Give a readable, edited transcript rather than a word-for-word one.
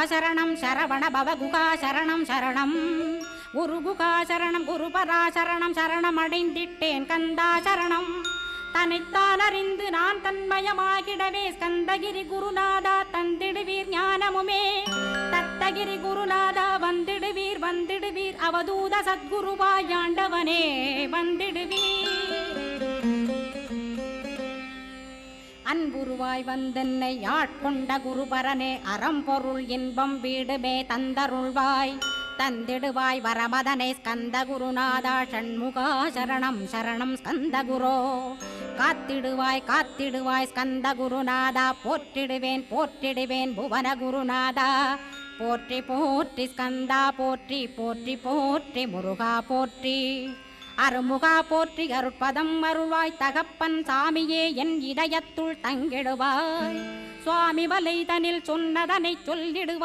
சரணம் சரவண பவ குகா சரணம் சரணம் குரு குகா சரணம் குரு பரா சரணம் சரணம் அடைந்திட்டேன் கந்தா சரணம் தன்னைத்தான் அறிந்து நான் தன்மயமாகிடவே ஸ்கந்தகிரி குருநாதா தந்திடுவீர் ஞானமுமே தத்தகிரி குருநாதா வந்திடுவீர் வந்திடுவீர் அவதூத சத்குருவாயாண்டவனே வந்திடுவீர் அன்புருவாய் வந்தென்னை ஆட்கொண்ட குருபரனே அறம்பொருள் இன்பம் வீடுமே தந்தருள்வாய் தந்திடுவாய் வரமதனை ஸ்கந்த குருநாதா ஷண்முகா சரணம் சரணம் ஸ்கந்த குரோ காத்திடுவாய் காத்திடுவாய் ஸ்கந்த குருநாதா போற்றிடுவேன் போற்றிடுவேன் புவன குருநாதா போற்றி போற்றி ஸ்கந்தா போற்றி போற்றி போற்றி முருகா போற்றி அருமுகா போற்றி அருட்பதம் அருள்வாய் தகப்பன் சாமியே என் இதயத்துள் தங்கிடுவாய் சுவாமி வலைதனில் சொன்னதனை சொல்லிடுவாய்